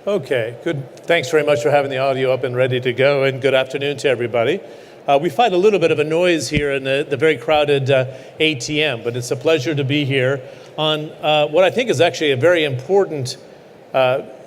Okay, good. Thanks very much for having the audio up and ready to go, and good afternoon to everybody. We find a little bit of a noise here in the very crowded ATM, but it's a pleasure to be here on what I think is actually a very important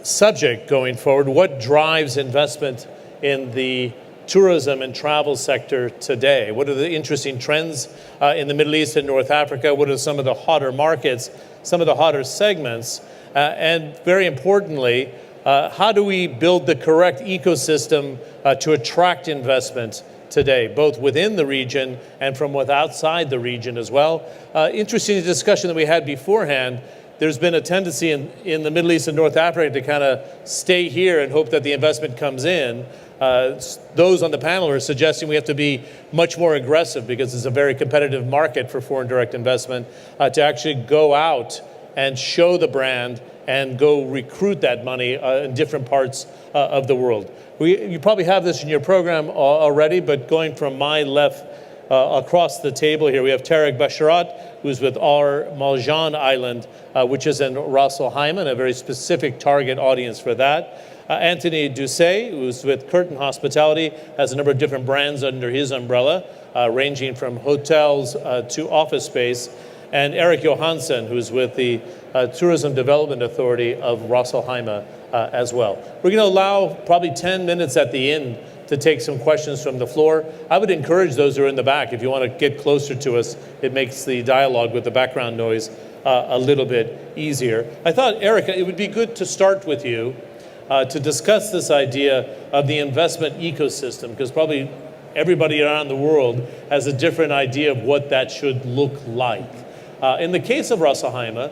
subject going forward. What drives investment in the tourism and travel sector today? What are the interesting trends in the Middle East and North Africa? What are some of the hotter markets, some of the hotter segments? And very importantly, how do we build the correct ecosystem to attract investment today, both within the region and from outside the region as well? Interesting discussion that we had beforehand. There's been a tendency in the Middle East and North Africa to kind of stay here and hope that the investment comes in. Those on the panel are suggesting we have to be much more aggressive because it's a very competitive market for foreign direct investment to actually go out and show the brand and go recruit that money in different parts of the world. You probably have this in your program already, but going from my left across the table here, we have Tarek Basharat, who's with our Maljan Island, which is in Ras Al Khaimah, a very specific target audience for that. Anthony Doucet, who's with Curtin Hospitality, has a number of different brands under his umbrella, ranging from hotels to office space. And Eric Johansson, who's with the Tourism Development Authority of Ras Al Khaimah as well. We're going to allow probably 10 minutes at the end to take some questions from the floor. I would encourage those who are in the back, if you want to get closer to us, it makes the dialogue with the background noise a little bit easier. I thought, Eric, it would be good to start with you to discuss this idea of the investment ecosystem, because probably everybody around the world has a different idea of what that should look like. In the case of Ras Al Khaimah,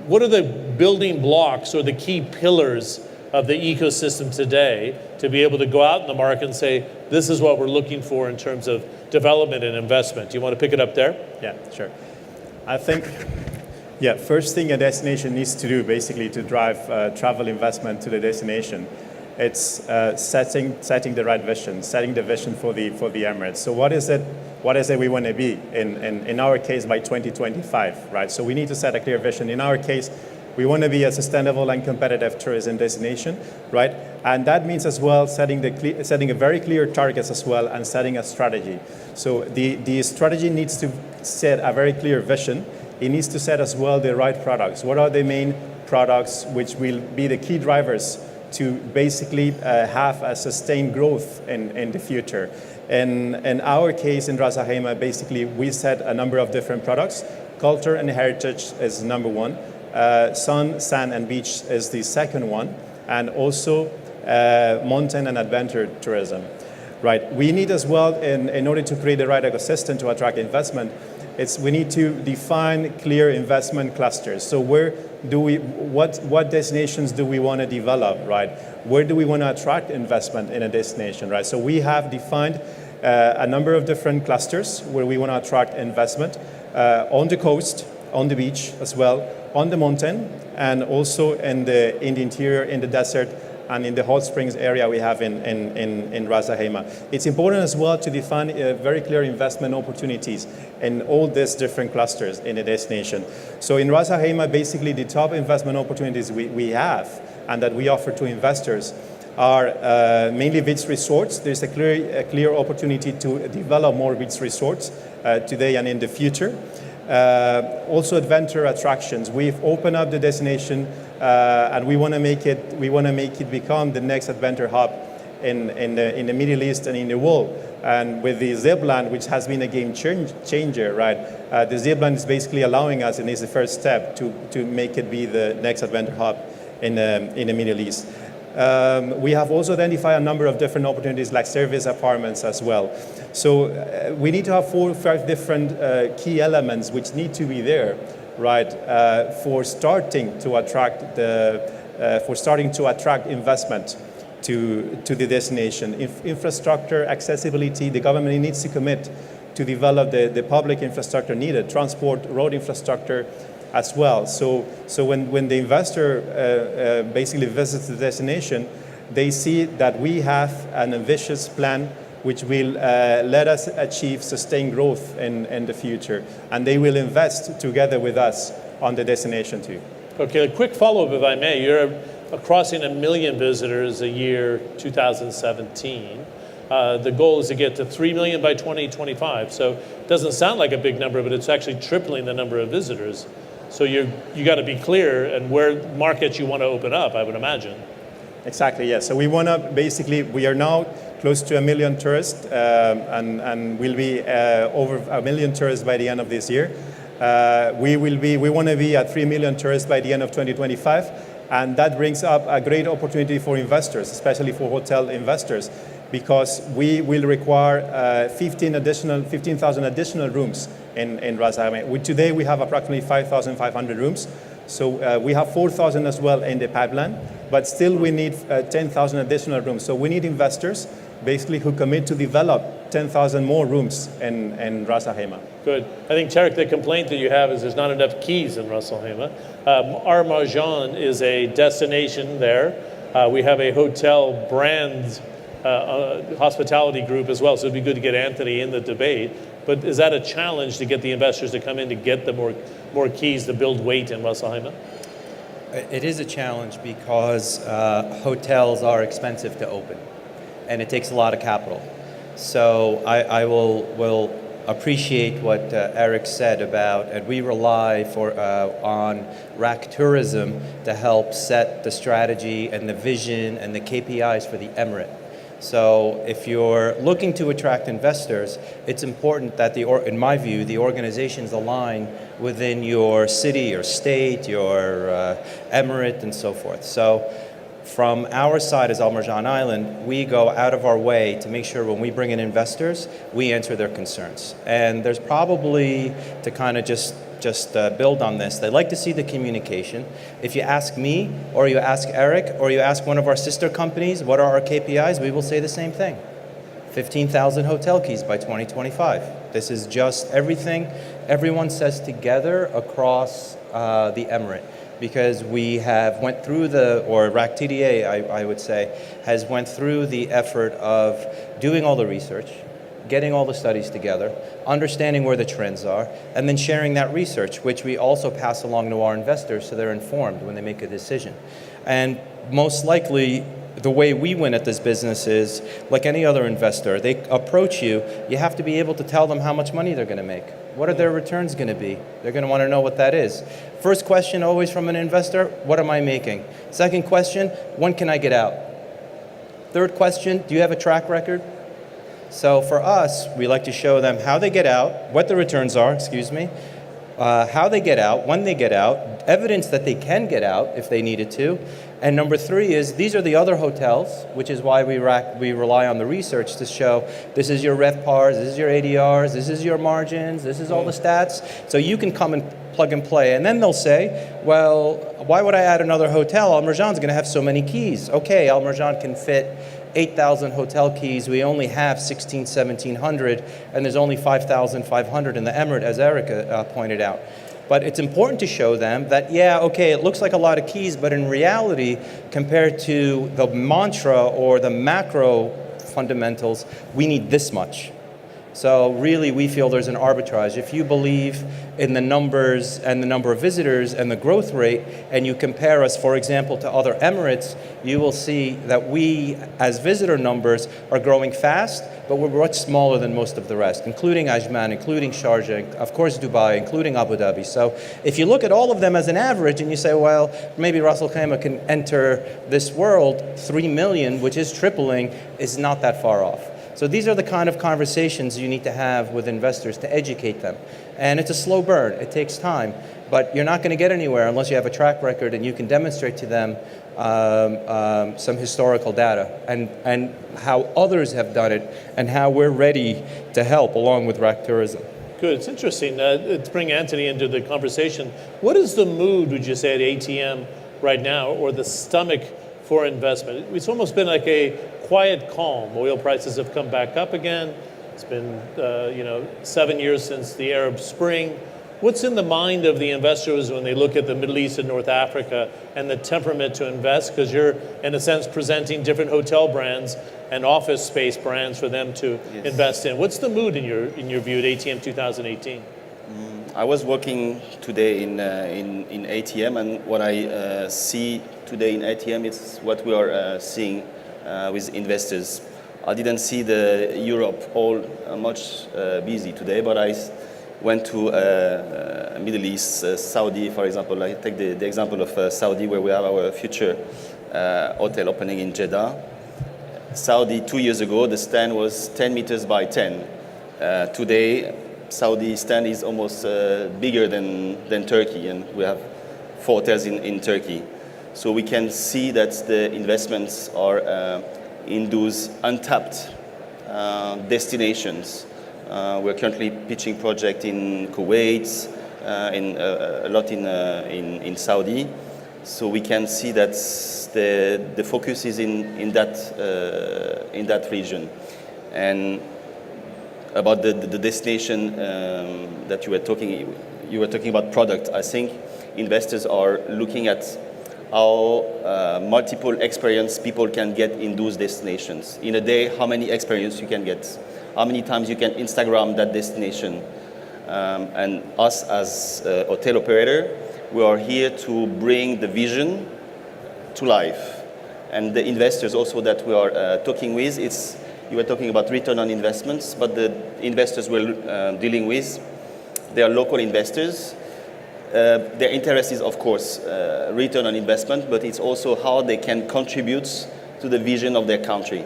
what are the building blocks or the key pillars of the ecosystem today to be able to go out in the market and say, this is what we're looking for in terms of development and investment? Do you want to pick it up there? Yeah, sure. I think, first thing a destination needs to do basically to drive travel investment to the destination, it's setting the right vision, setting the vision for the Emirates. So what is it we want to be in our case by 2025, right? So we need to set a clear vision. In our case, we want to be a sustainable and competitive tourism destination, right? And that means as well setting a very clear targets as well and setting a strategy. So the strategy needs to set a very clear vision. It needs to set as well the right products. What are the main products which will be the key drivers to basically have a sustained growth in the future? In our case in Ras Al Khaimah, basically we set a number of different products. Culture and heritage is number one. Sun, sand, and beach is the second one, and also mountain and adventure tourism. Right. We need as well, in order to create the right ecosystem to attract investment, we need to define clear investment clusters. So what destinations do we want to develop, right? Where do we want to attract investment in a destination, right? So we have defined a number of different clusters where we want to attract investment on the coast, on the beach as well, on the mountain, and also in the interior, in the desert, and in the hot springs area we have in Ras Al Khaimah. It's important as well to define very clear investment opportunities in all these different clusters in the destination. So in Ras Al Khaimah, basically the top investment opportunities we have and that we offer to investors are mainly beach resorts. There's a clear opportunity to develop more beach resorts today and in the future. Also adventure attractions. We've opened up the destination and we want to make it become the next adventure hub in the Middle East and in the world. And with the zipline, which has been a game changer, right? The zipline is basically allowing us, and is the first step to make it be the next adventure hub in the Middle East. We have also identified a number of different opportunities like service apartments as well. So we need to have 4 or 5 different key elements which need to be there, right, for starting to attract investment to the destination. Infrastructure, accessibility, the government needs to commit to develop the public infrastructure needed, transport, road infrastructure as well. So when the investor basically visits the destination, they see that we have an ambitious plan which will let us achieve sustained growth in the future. And they will invest together with us on the destination too. Okay, a quick follow-up if I may. You're a crossing 1 million visitors a year, 2017. The goal is to get to 3 million by 2025. So it doesn't sound like a big number, but it's actually tripling the number of visitors. So you got to be clear and where markets you want to open up, I would imagine. Exactly, yes. So we want to basically, we are now close to 1 million tourists, and we'll be over 1 million tourists by the end of this year. We want to be at 3 million tourists by the end of 2025, and that brings up a great opportunity for investors, especially for hotel investors, because we will require 15,000 additional rooms in Ras Al Khaimah. Today we have approximately 5,500 rooms, so we have 4,000 as well in the pipeline, but still we need 10,000 additional rooms. So we need investors basically who commit to develop 10,000 more rooms in Ras Al Khaimah. Good. I think, Tarek, the complaint that you have is there's not enough keys in Ras Al Khaimah. Al Marjan is a destination there. We have a hotel brand hospitality group as well, so it'd be good to get Anthony in the debate. But is that a challenge to get the investors to come in to get the more keys to build weight in Ras Al Khaimah? It is a challenge because hotels are expensive to open, and it takes a lot of capital. So I will appreciate what Eric said about, and we rely on RAC Tourism to help set the strategy and the vision and the KPIs for the Emirate. So if you're looking to attract investors, it's important that, in my view, the organizations align within your city, your state, your emirate, and so forth. So from our side as Al Marjan Island, we go out of our way to make sure when we bring in investors, we answer their concerns. And there's probably, to kind of just build on this, they like to see the communication. If you ask me, or you ask Eric, or you ask one of our sister companies, what are our KPIs, we will say the same thing. 15,000 hotel keys by 2025. This is just everything everyone says together across the Emirate. Because we have went through or RAC TDA, I would say, has went through the effort of doing all the research, getting all the studies together, understanding where the trends are, and then sharing that research, which we also pass along to our investors so they're informed when they make a decision. And most likely, the way we win at this business is, like any other investor, they approach you, you have to be able to tell them how much money they're going to make. What are their returns going to be? They're going to want to know what that is. First question always from an investor, what am I making? Second question, when can I get out? Third question, do you have a track record? So for us, we like to show them how they get out, what the returns are, how they get out, when they get out, evidence that they can get out if they needed to. And number three is, these are the other hotels, which is why we rely on the research to show this is your RevPARs, this is your ADRs, this is your margins, this is all the stats. So you can come and plug and play. And then they'll say, well, why would I add another hotel? Al Marjan's going to have so many keys. Okay, Al Marjan can fit 8,000 hotel keys. We only have 1,700, and there's only 5,500 in the Emirate, as Erica pointed out. But it's important to show them that, yeah, okay, it looks like a lot of keys, but in reality, compared to the mantra or the macro fundamentals, we need this much. So really, we feel there's an arbitrage. If you believe in the numbers and the number of visitors and the growth rate, and you compare us, for example, to other Emirates, you will see that we, as visitor numbers, are growing fast, but we're much smaller than most of the rest, including Ajman, including Sharjah, of course Dubai, including Abu Dhabi. So if you look at all of them as an average and you say, well, maybe Ras Al Khaimah can enter this world, 3 million, which is tripling, is not that far off. So these are the kind of conversations you need to have with investors to educate them. And it's a slow burn, it takes time, but you're not going to get anywhere unless you have a track record and you can demonstrate to them some historical data and how others have done it and how we're ready to help along with RAC Tourism. Good, it's interesting to bring Anthony into the conversation. What is the mood, would you say, at ATM right now, or the stomach for investment? It's almost been like a quiet calm. Oil prices have come back up again. It's been 7 years since the Arab Spring. What's in the mind of the investors when they look at the Middle East and North Africa and the temperament to invest? Because you're, in a sense, presenting different hotel brands and office space brands for them to invest in. What's the mood in your view at ATM 2018? I was working today in ATM, and what I see today in ATM is what we are seeing with investors. I didn't see the Europe all much busy today, but I went to Middle East, Saudi, for example. I take the example of Saudi, where we have our future hotel opening in Jeddah. Saudi, 2 years ago, the stand was 10 meters by 10. Today, Saudi stand is almost bigger than Turkey, and we have 4 hotels in Turkey. So we can see that the investments are in those untapped destinations. We're currently pitching project in Kuwait, a lot in Saudi. So we can see that the focus is in that region. And about the destination that you were talking about product. I think investors are looking at how multiple experience people can get in those destinations. In a day, how many experience you can get, how many times you can Instagram that destination. And us as a hotel operator, we are here to bring the vision to life. And the investors also that we are talking with, you were talking about return on investments, but the investors we're dealing with, they are local investors. Their interest is, of course, return on investment, but it's also how they can contribute to the vision of their country.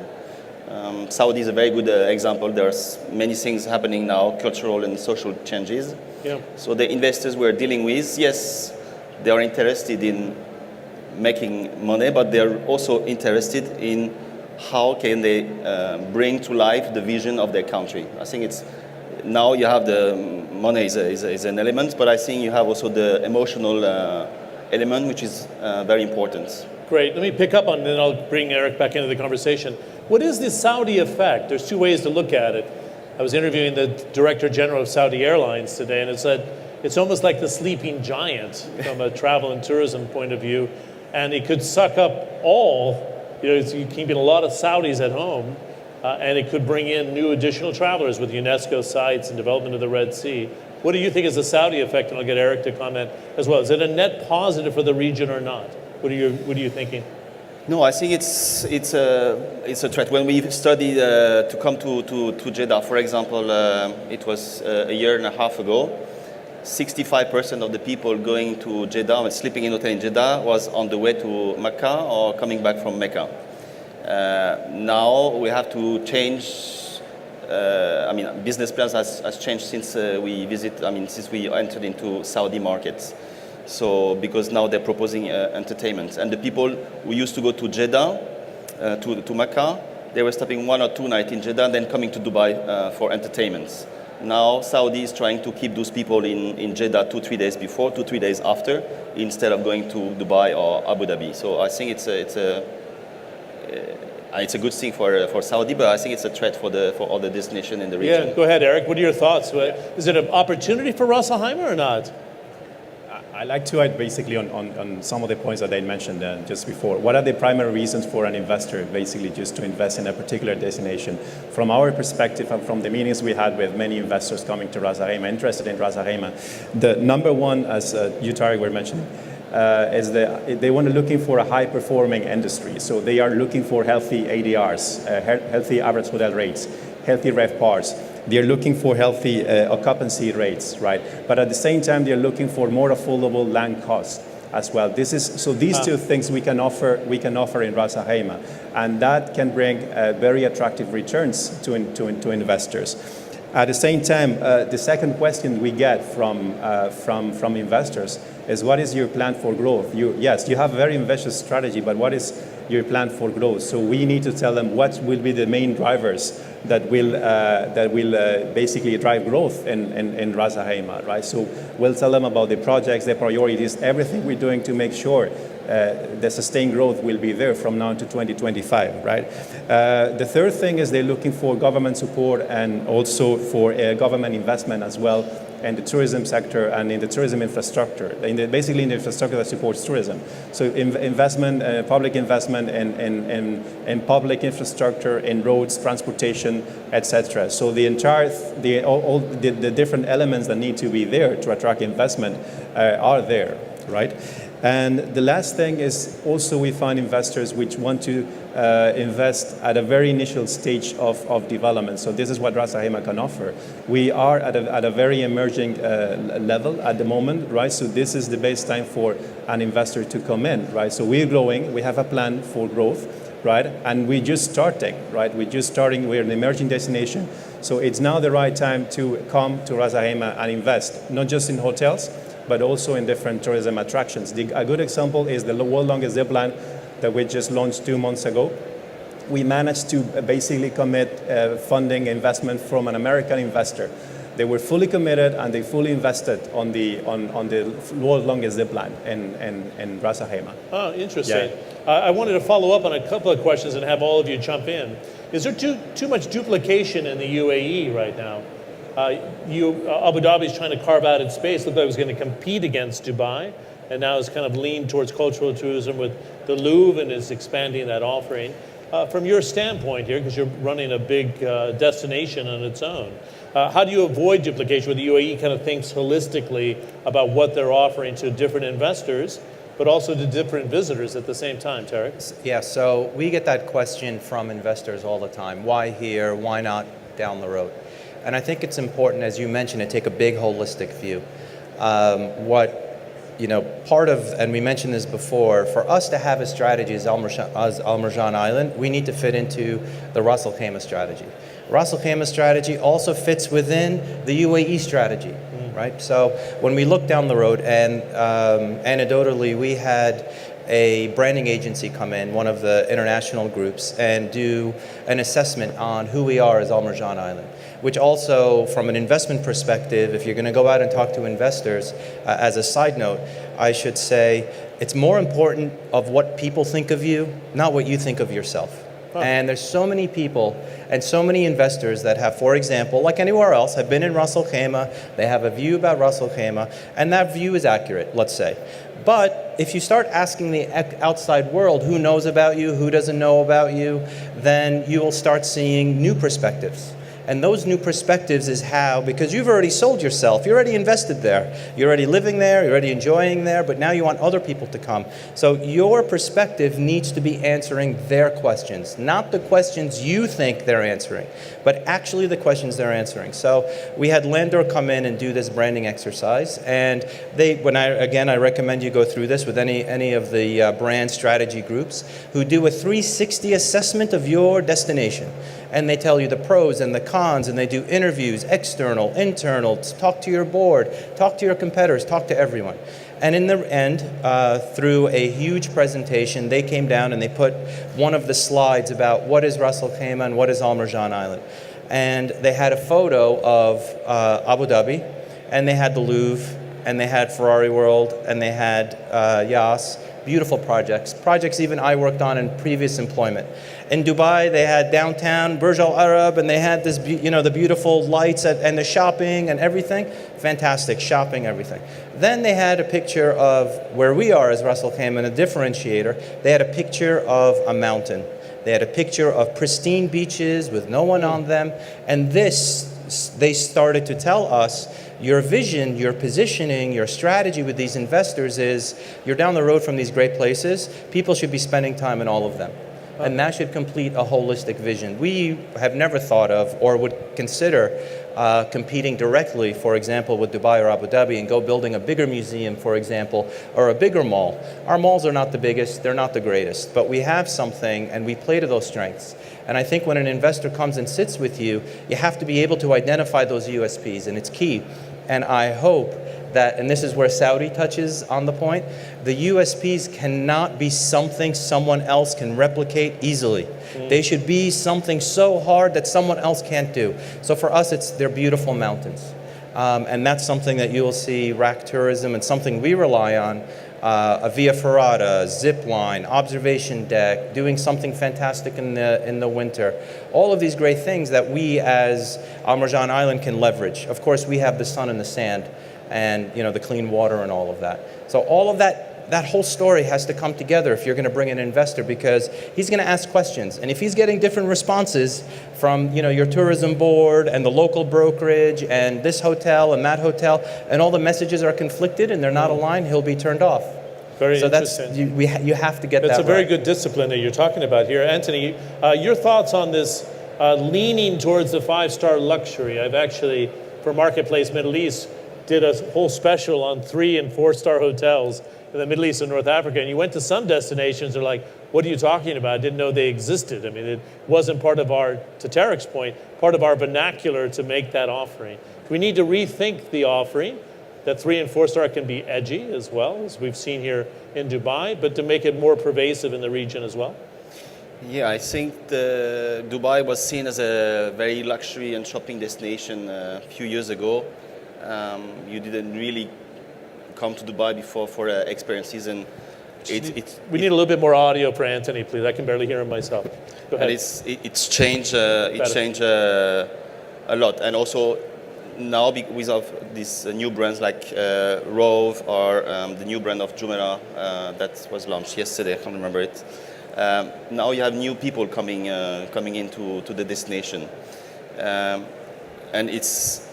Saudi is a very good example. There's many things happening now, cultural and social changes. Yeah. So the investors we're dealing with, yes, they are interested in making money, but they're also interested in how can they bring to life the vision of their country. I think it's now you have the money is an element, but I think you have also the emotional element, which is very important. Great. Let me pick up on, and then I'll bring Eric back into the conversation. What is the Saudi effect? There's 2 ways to look at it. I was interviewing the Director General of Saudi Airlines today, and it said it's almost like the sleeping giant from a travel and tourism point of view, and it could suck up all. It's keeping a lot of Saudis at home, and it could bring in new additional travelers with UNESCO sites and development of the Red Sea. What do you think is the Saudi effect? And I'll get Eric to comment as well. Is it a net positive for the region or not? What are you thinking? No, I think it's a threat. When we studied to come to Jeddah, for example, it was a year and a half ago. 65% of the people going to Jeddah, sleeping in hotel in Jeddah, was on the way to Mecca or coming back from Mecca. Now we have to change. Business plans has changed since since we entered into Saudi markets. So because now they're proposing entertainment, and the people who used to go to Jeddah, to Mecca, they were stopping 1 or 2 nights in Jeddah, and then coming to Dubai for entertainment. Now Saudi is trying to keep those people in Jeddah 2-3 days before, 2-3 days after, instead of going to Dubai or Abu Dhabi. So I think it's a good thing for Saudi, but I think it's a threat for all the destinations in the region. Yeah, go ahead, Eric. What are your thoughts? Is it an opportunity for Ras Al Khaimah or not? I like to add basically on some of the points that I mentioned just before. What are the primary reasons for an investor basically just to invest in a particular destination? From our perspective and from the meetings we had with many investors coming to Ras Al Khaimah, interested in Ras Al Khaimah, the number one, as you, Tariq, were mentioning, is they want to looking for a high-performing industry. So they are looking for healthy ADRs, healthy average hotel rates, healthy RevPARs. They're looking for healthy occupancy rates, right? But at the same time, they're looking for more affordable land costs as well. These 2 things we can offer in Ras Al Khaimah, and that can bring very attractive returns to investors. At the same time, the second question we get from investors is, what is your plan for growth? Yes, you have a very ambitious strategy, but what is your plan for growth? So we need to tell them what will be the main drivers that will basically drive growth in Ras Al Khaimah, right? So we'll tell them about the projects, the priorities, everything we're doing to make sure the sustained growth will be there from now to 2025, right? The third thing is they're looking for government support and also for government investment as well in the tourism sector and in the tourism infrastructure, basically in the infrastructure that supports tourism. So investment, public investment in public infrastructure, in roads, transportation, etc. So the entire, all the different elements that need to be there to attract investment are there, right? And the last thing is also we find investors which want to invest at a very initial stage of development. So this is what Ras Al Khaimah can offer. We are at a very emerging level at the moment, right? So this is the best time for an investor to come in, right? So we're growing, we have a plan for growth, right? And we're just starting, right? We're an emerging destination. So it's now the right time to come to Ras Al Khaimah and invest, not just in hotels, but also in different tourism attractions. A good example is the world's longest zip line that we just launched 2 months ago. We managed to basically commit funding investment from an American investor. They were fully committed and they fully invested on the world's longest zip line in Ras Al Khaimah. Oh, interesting. Yeah. I wanted to follow up on a couple of questions and have all of you jump in. Is there too much duplication in the UAE right now? Abu Dhabi is trying to carve out its space. Looked like it was going to compete against Dubai, and now it's kind of leaned towards cultural tourism with the Louvre and is expanding that offering. From your standpoint here, because you're running a big destination on its own, how do you avoid duplication where the UAE kind of thinks holistically about what they're offering to different investors, but also to different visitors at the same time, Tarek? Yeah, so we get that question from investors all the time. Why here? Why not down the road? And I think it's important, as you mentioned, to take a big holistic view. Part of, and we mentioned this before, for us to have a strategy as Al Marjan Island, we need to fit into the Ras Al Khaimah strategy. Ras Al Khaimah strategy also fits within the UAE strategy, right? So when we look down the road, and anecdotally, we had a branding agency come in, one of the international groups, and do an assessment on who we are as Al Marjan Island, which also, from an investment perspective, if you're going to go out and talk to investors, as a side note, I should say, it's more important of what people think of you, not what you think of yourself. Huh. And there's so many people and so many investors that have, for example, like anywhere else, have been in Ras Al Khaimah, they have a view about Ras Al Khaimah, and that view is accurate, let's say. But if you start asking the outside world who knows about you, who doesn't know about you, then you will start seeing new perspectives. And those new perspectives is how, because you've already sold yourself, you're already invested there, you're already living there, you're already enjoying there, but now you want other people to come. So your perspective needs to be answering their questions, not the questions you think they're answering, but actually the questions they're answering. So we had Landor come in and do this branding exercise, and I recommend you go through this with any of the brand strategy groups who do a 360 assessment of your destination. And they tell you the pros and the cons, and they do interviews, external, internal, talk to your board, talk to your competitors, talk to everyone. And in the end, through a huge presentation, they came down and they put one of the slides about what is Ras Al Khaimah and what is Al Marjan Island. And they had a photo of Abu Dhabi, and they had the Louvre, and they had Ferrari World, and they had Yas. Beautiful projects even I worked on in previous employment. In Dubai, they had downtown Burj Al Arab, and they had this, the beautiful lights and the shopping and everything. Fantastic shopping, everything. Then they had a picture of where we are as Ras Al Khaimah, and a differentiator. They had a picture of a mountain. They had a picture of pristine beaches with no one on them, and they started to tell us, your vision, your positioning, your strategy with these investors is you're down the road from these great places. People should be spending time in all of them. And that should complete a holistic vision. We have never thought of or would consider competing directly, for example, with Dubai or Abu Dhabi and go building a bigger museum, for example, or a bigger mall. Our malls are not the biggest, they're not the greatest, but we have something and we play to those strengths. And I think when an investor comes and sits with you, you have to be able to identify those USPs, and it's key. And I hope that, and this is where Saudi touches on the point, the USPs cannot be something someone else can replicate easily. They should be something so hard that someone else can't do. So for us, they're beautiful mountains. And that's something that you will see RAC Tourism, and something we rely on a via ferrata, zip line, observation deck, doing something fantastic in the winter. All of these great things that we as Al Marjan Island can leverage. Of course, we have the sun and the sand and the clean water and all of that. So all of that whole story has to come together if you're going to bring an investor, because he's going to ask questions. And if he's getting different responses from your tourism board and the local brokerage and this hotel and that hotel, and all the messages are conflicted and they're not aligned, he'll be turned off. Very so interesting. You have to get that right. That's a very good discipline that you're talking about here. Anthony, your thoughts on this leaning towards the 5-star luxury? I've actually, for Marketplace Middle East, did a whole special on 3- and 4-star hotels in the Middle East and North Africa, and you went to some destinations, they're like, what are you talking about? I didn't know they existed. I mean, it wasn't part of our, to Tarek's point, part of our vernacular to make that offering. We need to rethink the offering, that 3- and 4-star can be edgy as well, as we've seen here in Dubai, but to make it more pervasive in the region as well. Yeah, I think Dubai was seen as a very luxury and shopping destination a few years ago. You didn't really come to Dubai before for experiences, and we need a little bit more audio for Anthony, please. I can barely hear him myself. Go ahead. And it's changed. It changed a lot, and also now because of these new brands like Rove or the new brand of Jumeirah that was launched yesterday. I can't remember it. Now you have new people coming into the destination, and it's.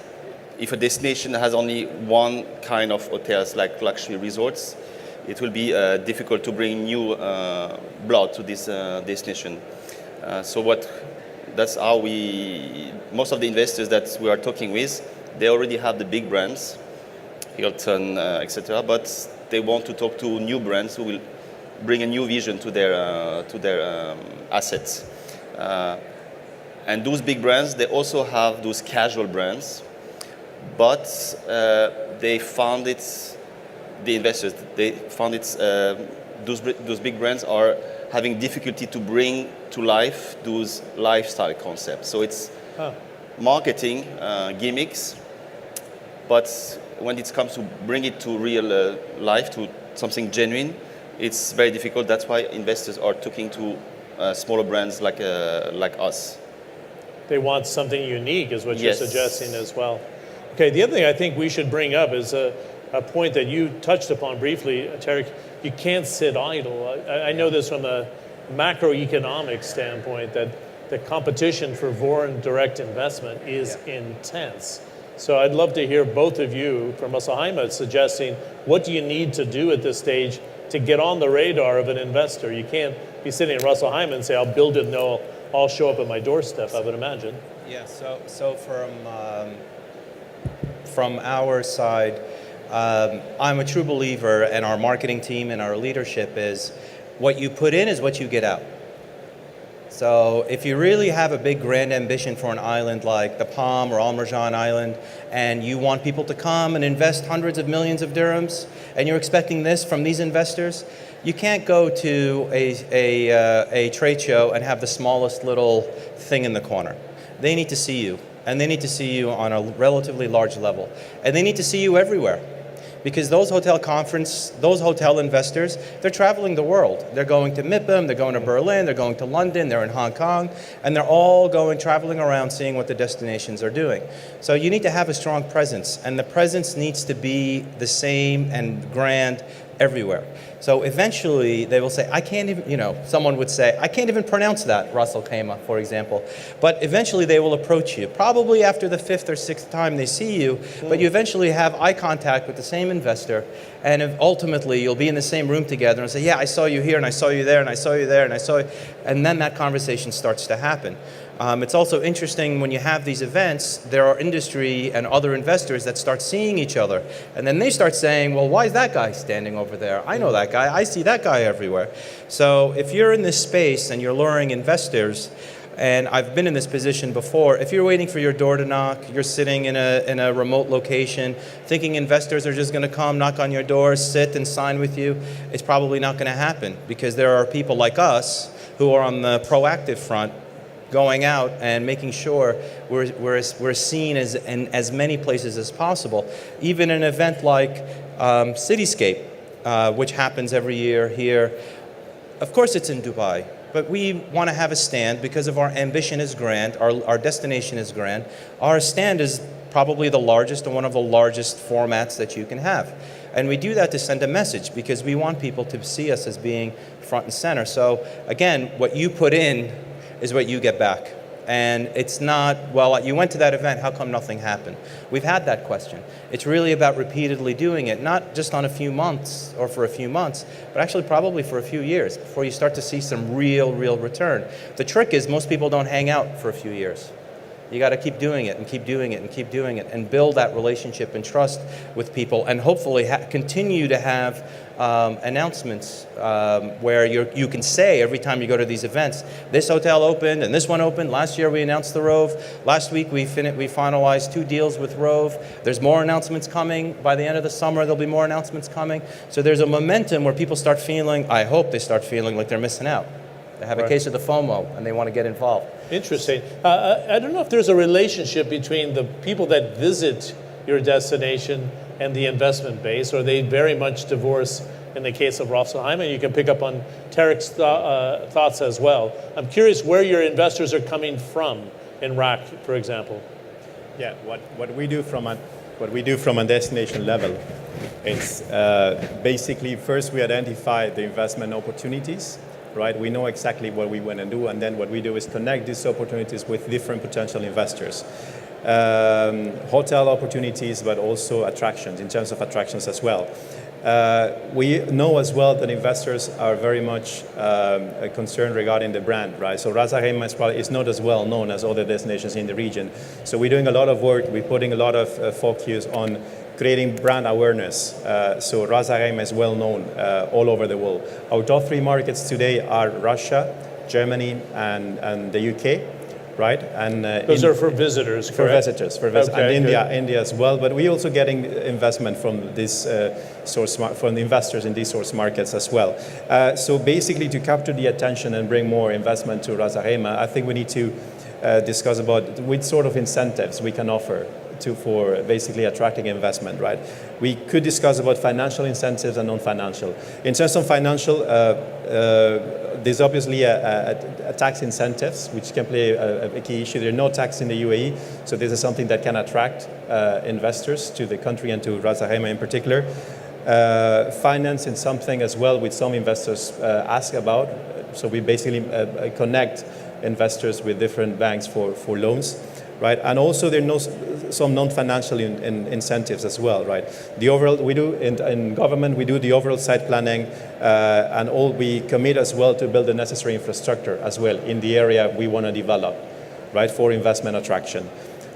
If a destination has only one kind of hotels, like luxury resorts, it will be difficult to bring new blood to this destination. That's how most of the investors that we are talking with, they already have the big brands, Hilton, etc., but they want to talk to new brands who will bring a new vision to their assets. And those big brands, they also have those casual brands, but they found it, the investors, they found it, those big brands are having difficulty to bring to life those lifestyle concepts. So it's marketing gimmicks, but when it comes to bring it to real life, to something genuine, it's very difficult. That's why investors are talking to smaller brands like us. They want something unique, is what you're suggesting as well. Okay, the other thing I think we should bring up is a point that you touched upon briefly, Tarek. You can't sit idle. I know this from a macroeconomic standpoint, that the competition for foreign direct investment is intense. So I'd love to hear both of you from Ras Al Khaimah suggesting, what do you need to do at this stage to get on the radar of an investor? You can't be sitting in Ras Al Khaimah and say, I'll build it and they'll all show up at my doorstep, I would imagine. Yeah, so from our side, I'm a true believer, and our marketing team and our leadership is, what you put in is what you get out. So if you really have a big grand ambition for an island like the Palm or Al Marjan Island, and you want people to come and invest hundreds of millions of dirhams, and you're expecting this from these investors, you can't go to a trade show and have the smallest little thing in the corner. They need to see you. And they need to see you on a relatively large level. And they need to see you everywhere. Because those hotel investors, they're traveling the world. They're going to MIPIM, they're going to Berlin, they're going to London, they're in Hong Kong, and they're all traveling around seeing what the destinations are doing. So you need to have a strong presence, and the presence needs to be the same and grand everywhere. So eventually they will say, I can't even, someone would say, I can't even pronounce that, Ras Al Khaimah, for example. But eventually they will approach you, probably after the 5th or 6th time they see you, but you eventually have eye contact with the same investor, and ultimately you'll be in the same room together and say, yeah, I saw you here, and I saw you there, and I saw you there, and I saw you, and then that conversation starts to happen. It's also interesting when you have these events, there are industry and other investors that start seeing each other. And then they start saying, well, why is that guy standing over there? I know that guy. I see that guy everywhere. So if you're in this space and you're luring investors, and I've been in this position before, if you're waiting for your door to knock, you're sitting in a remote location, thinking investors are just going to come, knock on your door, sit and sign with you, it's probably not going to happen, because there are people like us who are on the proactive front, going out and making sure we're seen in as many places as possible. Even an event like Cityscape, which happens every year here. Of course it's in Dubai, but we want to have a stand because of our ambition is grand, our destination is grand. Our stand is probably the largest and one of the largest formats that you can have. And we do that to send a message because we want people to see us as being front and center. So again, what you put in is what you get back. And it's not, well, you went to that event, how come nothing happened? We've had that question. It's really about repeatedly doing it, not just on a few months or for a few months, but actually probably for a few years before you start to see some real return. The trick is most people don't hang out for a few years. You got to keep doing it and keep doing it and keep doing it and build that relationship and trust with people and hopefully continue to have announcements where you can say every time you go to these events, this hotel opened and this one opened. Last year we announced the Rove. Last week we finalized 2 deals with Rove. There's more announcements coming. By the end of the summer there'll be more announcements coming. So there's a momentum where people start feeling, I hope they start feeling like they're missing out. They have a case of the FOMO and they want to get involved. Interesting. I don't know if there's a relationship between the people that visit your destination and the investment base, or they very much divorce in the case of Ras-Al-Khaimah. You can pick up on Tarek's thoughts as well. I'm curious where your investors are coming from in RAC, for example. Yeah, what we do from a destination level, it's basically first we identify the investment opportunities. Right, we know exactly what we want to do, and then what we do is connect these opportunities with different potential investors. Hotel opportunities, but also attractions, in terms of attractions as well. We know as well that investors are very much concerned regarding the brand, right? So Ras Al Khaimah is not as well known as other destinations in the region. So we're doing a lot of work, we're putting a lot of focus on creating brand awareness. So Ras Al Khaimah is well known all over the world. Our top 3 markets today are Russia, Germany, and the UK. Right, and those are for visitors, correct? For visitors, okay, and India as well. But we're also getting investment from this from the investors in these source markets as well. So basically, to capture the attention and bring more investment to Ras Al Khaimah, I think we need to discuss about which sort of incentives we can offer for basically attracting investment. Right, we could discuss about financial incentives and non-financial. In terms of financial. There's obviously a tax incentives, which can play a key issue. There's no tax in the UAE, so this is something that can attract investors to the country and to Ras Al Khaimah in particular. Finance is something as well which some investors ask about. So we basically connect investors with different banks for loans. Right, and also there are some non-financial incentives as well, right? The overall we do in government we do the overall site planning, and we commit as well to build the necessary infrastructure as well in the area we want to develop, right, for investment attraction.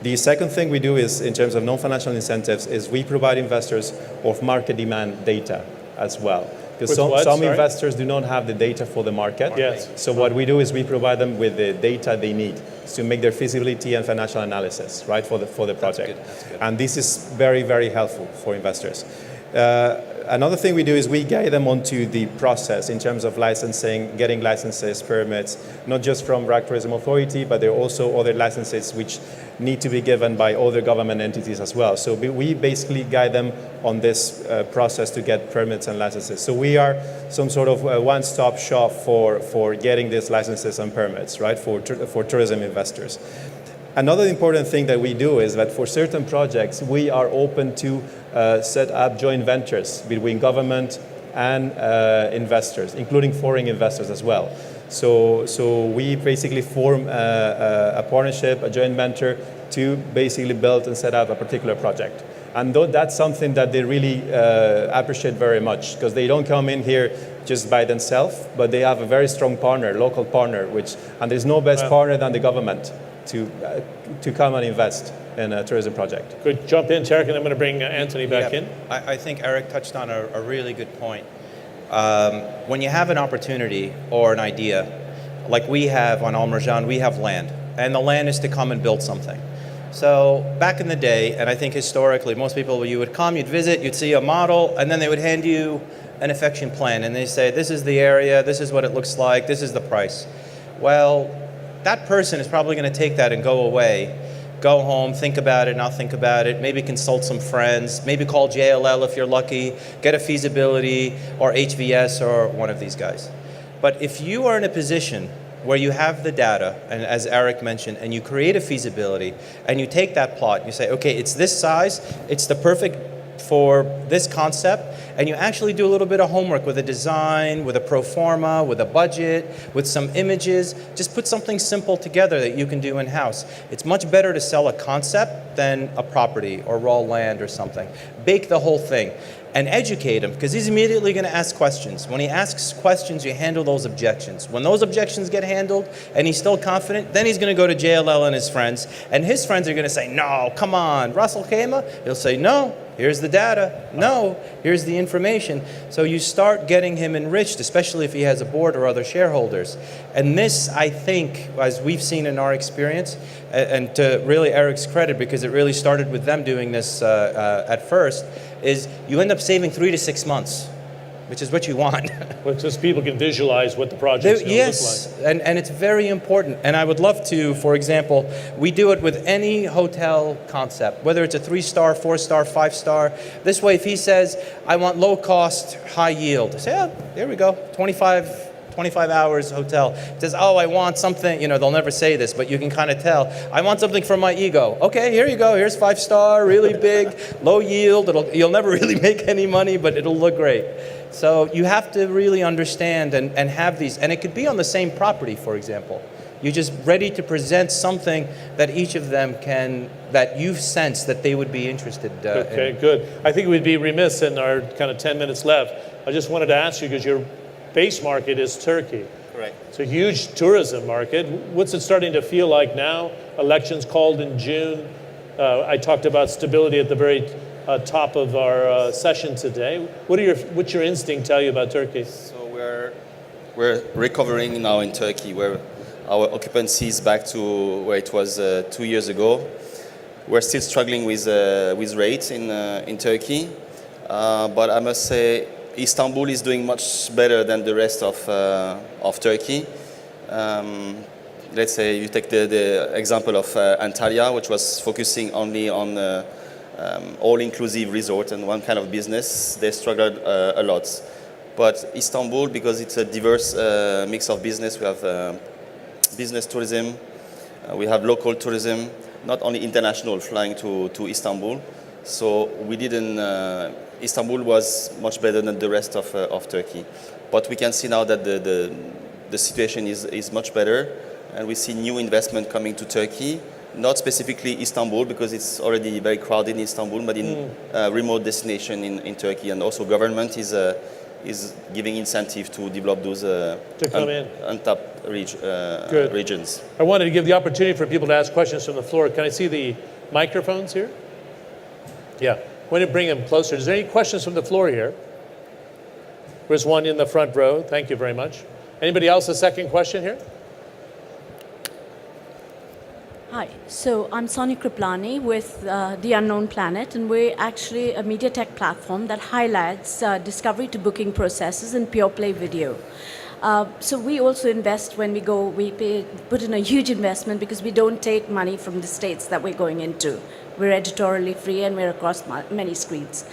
The second thing we do is in terms of non-financial incentives is we provide investors of market demand data as well. Because some investors do not have the data for the market. Yes. So what we do is we provide them with the data they need to make their feasibility and financial analysis, right, for the project. That's good. And this is very, very helpful for investors. Another thing we do is we guide them onto the process in terms of licensing, getting licenses, permits, not just from RAC Tourism Authority, but there are also other licenses which need to be given by other government entities as well. So we basically guide them on this process to get permits and licenses. So we are some sort of one-stop shop for getting these licenses and permits, right, for tourism investors. Another important thing that we do is that for certain projects, we are open to set up joint ventures between government and investors, including foreign investors as well. So we basically form a partnership, a joint venture, to basically build and set up a particular project. And that's something that they really appreciate very much, because they don't come in here just by themselves, but they have a very strong partner, local partner, and there's no best partner than the government to come and invest in a tourism project. Good. Jump in, Tarek, and I'm going to bring Anthony back in. I think Eric touched on a really good point. When you have an opportunity or an idea, like we have on Al Marjan, we have land, and the land is to come and build something. So back in the day, and I think historically, most people, you would come, you'd visit, you'd see a model, and then they would hand you an affection plan, and they say, this is the area, this is what it looks like, this is the price. Well, that person is probably going to take that and go away, go home, think about it, not think about it, maybe consult some friends, maybe call JLL if you're lucky, get a feasibility, or HVS or one of these guys. But if you are in a position where you have the data, and as Eric mentioned, and you create a feasibility, and you take that plot, and you say, okay, it's this size, it's the perfect for this concept, and you actually do a little bit of homework with a design, with a pro forma, with a budget, with some images. Just put something simple together that you can do in-house. It's much better to sell a concept than a property or raw land or something. Bake the whole thing and educate him, because he's immediately going to ask questions. When he asks questions, you handle those objections. When those objections get handled and he's still confident, then he's going to go to JLL and his friends are going to say, no, come on, Russell Khema? He'll say, no, here's the data. No, here's the information. So you start getting him enriched, especially if he has a board or other shareholders. And this, I think, as we've seen in our experience, and to really Eric's credit, because it really started with them doing this at first, is you end up saving 3 to 6 months, which is what you want. Well, just people can visualize what the project's going to look like. Yes, and it's very important. And I would love to, for example, we do it with any hotel concept, whether it's a 3-star, 4-star, 5-star. This way, if he says, I want low cost, high yield, I say, oh, there we go, 25 hours hotel. Says, oh, I want something, they'll never say this, but you can kind of tell. I want something for my ego. Okay, here you go. Here's 5-star, really big, low yield. You'll never really make any money, but it'll look great. So you have to really understand and have these, and it could be on the same property, for example. You're just ready to present something that each of them that you've sensed that they would be interested in. Okay, good. I think we'd be remiss in our kind of 10 minutes left. I just wanted to ask you, because your base market is Turkey. Correct. It's a huge tourism market. What's it starting to feel like now? Elections called in June. I talked about stability at the very top of our session today. What's your instinct tell you about Turkey? So we're recovering now in Turkey, where our occupancy is back to where it was 2 years ago. We're still struggling with rates in Turkey, but I must say Istanbul is doing much better than the rest of Turkey. Let's say you take the example of Antalya, which was focusing only on all-inclusive resort and one kind of business. They struggled a lot. But Istanbul, because it's a diverse mix of business, we have business tourism, we have local tourism, not only international flying to Istanbul. So we didn't. Istanbul was much better than the rest of Turkey, but we can see now that the situation is much better, and we see new investment coming to Turkey, not specifically Istanbul, because it's already very crowded in Istanbul, but in remote destination in Turkey, and also government is giving incentive to develop those untapped regions. I wanted to give the opportunity for people to ask questions from the floor. Can I see the microphones here? Yeah. Why don't you bring them closer? Is there any questions from the floor here? There's one in the front row. Thank you very much. Anybody else a second question here? Hi, so I'm Sonia Kriplani with The Unknown Planet, and we're actually a media tech platform that highlights discovery to booking processes in pure play video. So we also invest when we go, put in a huge investment because we don't take money from the states that we're going into. We're editorially free and we're across many screens.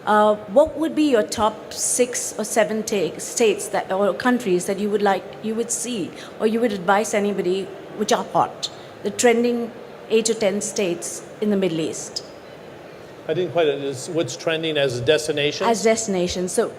What would be your top 6 or 7 states or countries that you would see, or you would advise anybody which are hot? The trending 8 to 10 states in the Middle East. I didn't quite. What's trending as a destination? As destinations. So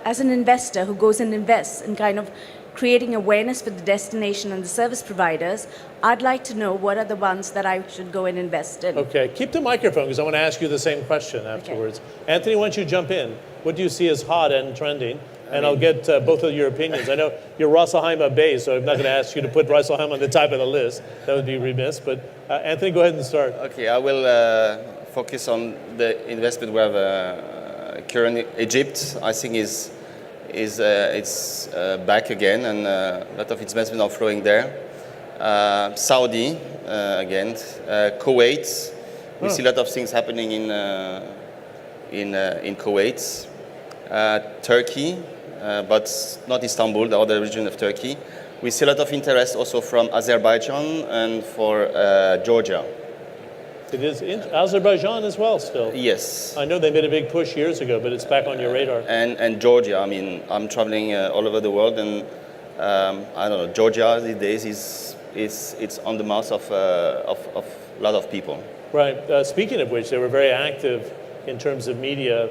as an investor who goes and invests in kind of creating awareness for the destination and the service providers, I'd like to know what are the ones that I should go and invest in. Okay, keep the microphone because I want to ask you the same question afterwards. Okay. Anthony, why don't you jump in? What do you see as hot and trending? And I'll get both of your opinions. I know you're Rosselheimer based, so I'm not going to ask you to put Rosselheim on the top of the list. That would be remiss. But Anthony, go ahead and start. Okay, I will focus on the investment we have currently. Egypt, I think, is back again, and a lot of investment are flowing there. Saudi, again. Kuwait, we see a lot of things happening in Kuwait. Turkey, but not Istanbul, the other region of Turkey. We see a lot of interest also from Azerbaijan and for Georgia. It is in Azerbaijan as well still. Yes. I know they made a big push years ago, but it's back on your radar. And Georgia. I mean, I'm traveling all over the world, and I don't know. Georgia these days it's on the mouth of a lot of people. Right. Speaking of which, they were very active in terms of media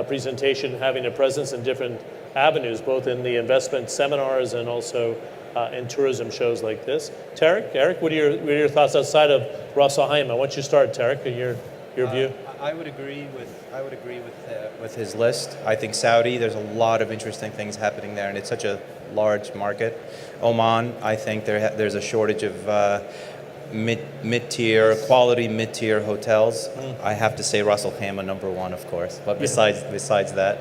presentation, having a presence in different avenues, both in the investment seminars and also in tourism shows like this. Eric, what are your thoughts outside of Ras Al Khaimah? Why don't you start, Tarek, and your view? I would agree with his list. I think Saudi, there's a lot of interesting things happening there, and it's such a large market. Oman, I think there's a shortage of quality mid-tier hotels. I have to say Ras Al Khaimah #1, of course. But besides that,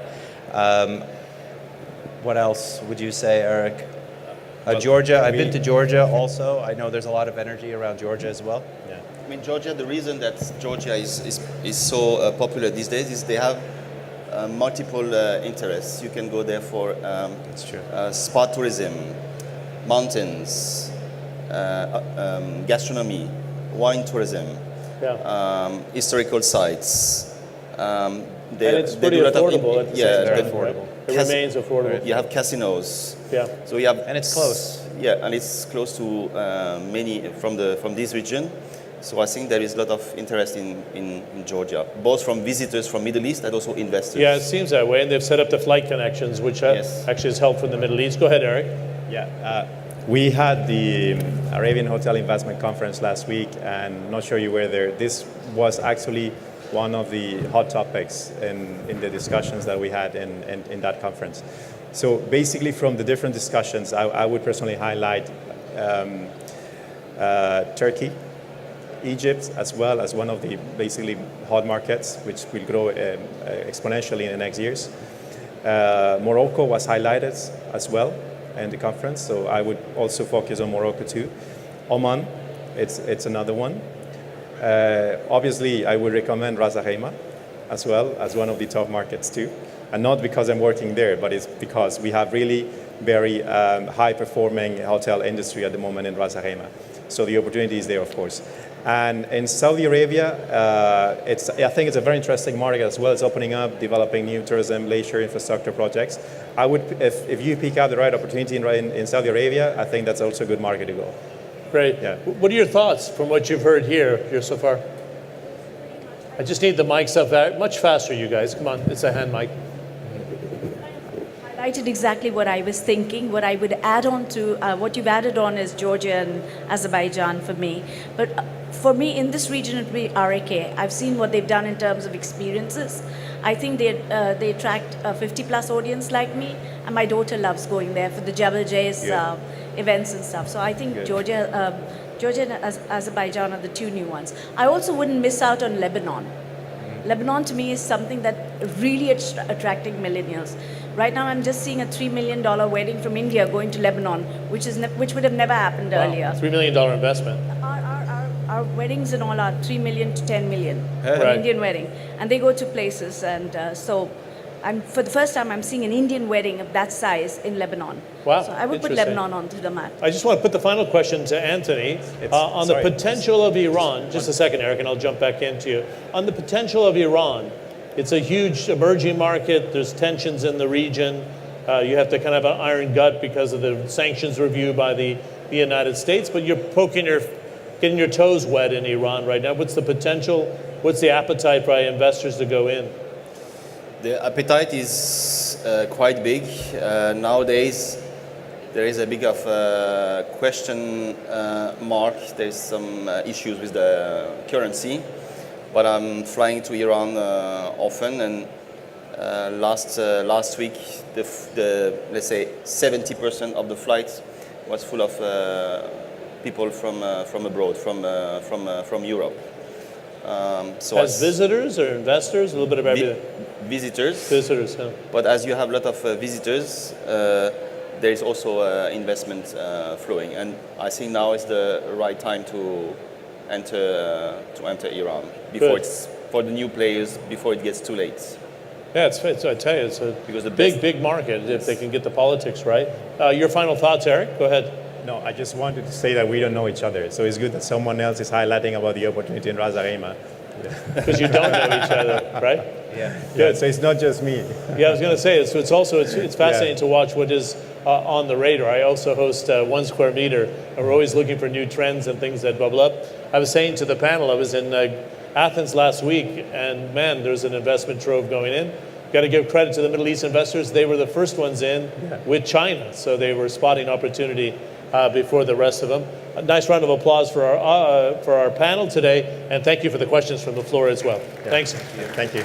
what else would you say, Eric? Georgia. I've been to Georgia also. I know there's a lot of energy around Georgia as well. Yeah. I mean, Georgia. The reason that Georgia is so popular these days is they have multiple interests. You can go there for That's true. spa tourism, mountains, gastronomy, wine tourism, historical sites. And it's pretty affordable. Very affordable. It remains affordable. You have casinos. Yeah. So you have, And it's close. Yeah, and it's close to many from this region. So I think there is a lot of interest in Georgia, both from visitors from Middle East and also investors. Yeah, it seems that way, and they've set up the flight connections, which actually has helped from the Middle East. Go ahead, Eric. Yeah, we had the Arabian Hotel Investment Conference last week, and not sure you were there. This was actually one of the hot topics in the discussions that we had in that conference. So basically from the different discussions, I would personally highlight Turkey, Egypt as well as one of the basically hot markets, which will grow exponentially in the next years. Morocco was highlighted as well in the conference, so I would also focus on Morocco too. Oman, it's another one. Obviously, I would recommend Ras Al Khaimah as well as one of the top markets too. And not because I'm working there, but it's because we have really very high-performing hotel industry at the moment in Ras Al Khaimah. So the opportunity is there, of course. And in Saudi Arabia, I think it's a very interesting market as well. It's opening up, developing new tourism, leisure infrastructure projects. I would, if you pick out the right opportunity in Saudi Arabia, I think that's also a good market to go. Great. Yeah. What are your thoughts from what you've heard here so far? I just need the mics up much faster, you guys. Come on, it's a hand mic. Highlighted exactly what I was thinking. What I would add on to what you've added on is Georgia and Azerbaijan for me. But for me, in this region, it would be RAK. I've seen what they've done in terms of experiences. I think they attract a 50-plus audience like me, and my daughter loves going there for the Jabal Jay's events and stuff. So I think Georgia and Azerbaijan are the two new ones. I also wouldn't miss out on Lebanon. Lebanon to me is something that really attracting millennials. Right now I'm just seeing a $3 million wedding from India going to Lebanon, which would have never happened earlier. $3 million investment. Our weddings and all are 3 million to 10 million for Right. an Indian wedding. And they go to places, and so for the first time I'm seeing an Indian wedding of that size in Lebanon. Wow, So I would put interesting. Lebanon onto the map. I just want to put the final question to Anthony on the potential of Iran. Just a second, Eric, and I'll jump back into you. On the potential of Iran, it's a huge emerging market. There's tensions in the region. You have to kind of have an iron gut because of the sanctions review by the United States, but you're getting your toes wet in Iran right now. What's the potential? What's the appetite by investors to go in? The appetite is quite big. Nowadays, there is a big of question mark. There's some issues with the currency. But I'm flying to Iran often, and last week, let's say 70% of the flight was full of people from abroad, from Europe. So as visitors or investors, a little bit of everything. Visitors. Visitors, yeah. But as you have a lot of visitors, there is also investment flowing, and I think now is the right time to enter Iran before it's for the new players before it gets too late. Yeah, I tell you, it's a Because the big market if they can get the politics right. Your final thoughts, Eric? Go ahead. No, I just wanted to say that we don't know each other. So it's good that someone else is highlighting about the opportunity in Ras Al Khaimah. Because you don't know each other, right? Yeah, so it's not just me. Yeah, I was going to say, it's also fascinating to watch what is on the radar. I also host 1 Square Meter, and we're always looking for new trends and things that bubble up. I was saying to the panel, I was in Athens last week, and man, there's an investment trove going in. Got to give credit to the Middle East investors. They were the first ones in with China, so they were spotting opportunity before the rest of them. A nice round of applause for our panel today, and thank you for the questions from the floor as well. Yeah. Thanks. Thank you.